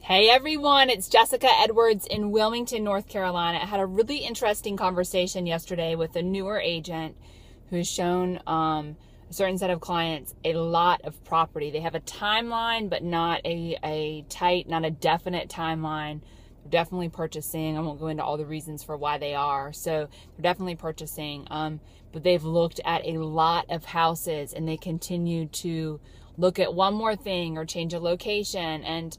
Hey everyone, it's Jessica Edwards in Wilmington, North Carolina. I had a really interesting conversation yesterday with a newer agent who's shown a certain set of clients a lot of property. They have a timeline, but not a tight, not a definite timeline. They're definitely purchasing. I won't go into all the reasons for why they are. So they're definitely purchasing, but they've looked at a lot of houses and they continue to look at one more thing or change a location. And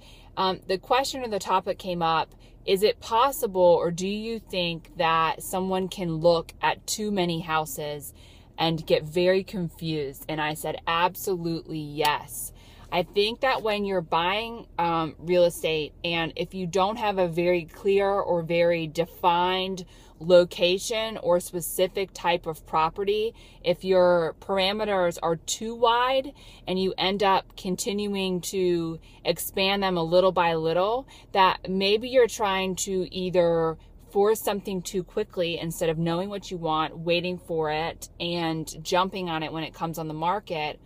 the question or the topic came up, is it possible or do you think that someone can look at too many houses and get very confused? And I said, absolutely yes. I think that when you're buying real estate, and if you don't have a very clear or very defined location or specific type of property, if your parameters are too wide and you end up continuing to expand them a little by little, that maybe you're trying to either force something too quickly instead of knowing what you want, waiting for it, and jumping on it when it comes on the market.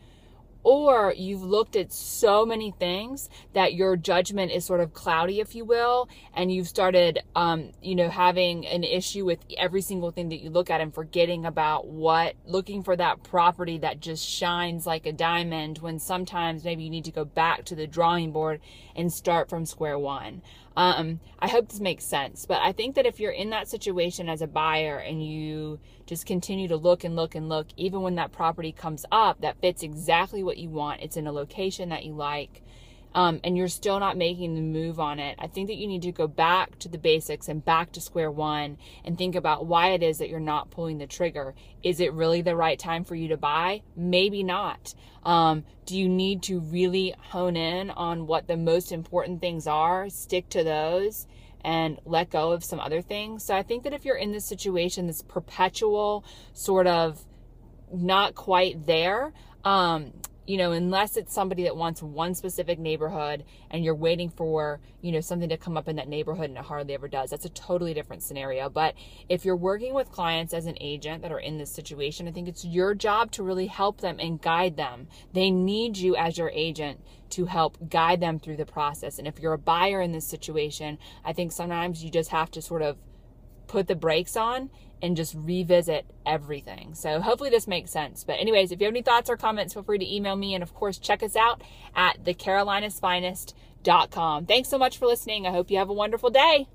Or you've looked at so many things that your judgment is sort of cloudy, if you will, and you've started, having an issue with every single thing that you look at and forgetting about looking for that property that just shines like a diamond, when sometimes maybe you need to go back to the drawing board and start from square one. I hope this makes sense, but I think that if you're in that situation as a buyer and you just continue to look and look and look, even when that property comes up that fits exactly what you want, it's in a location that you like, and you're still not making the move on it, I think that you need to go back to the basics and back to square one and think about why it is that you're not pulling the trigger. Is it really the right time for you to buy? Maybe not. Do you need to really hone in on what the most important things are, stick to those, and let go of some other things? So I think that if you're in this situation, this perpetual sort of not quite there, unless it's somebody that wants one specific neighborhood and you're waiting for, something to come up in that neighborhood and it hardly ever does, that's a totally different scenario. But if you're working with clients as an agent that are in this situation, I think it's your job to really help them and guide them. They need you as your agent to help guide them through the process. And if you're a buyer in this situation, I think sometimes you just have to sort of put the brakes on and just revisit everything. So hopefully this makes sense. But anyways, if you have any thoughts or comments, feel free to email me. And of course, check us out at thecarolinasfinest.com. Thanks so much for listening. I hope you have a wonderful day.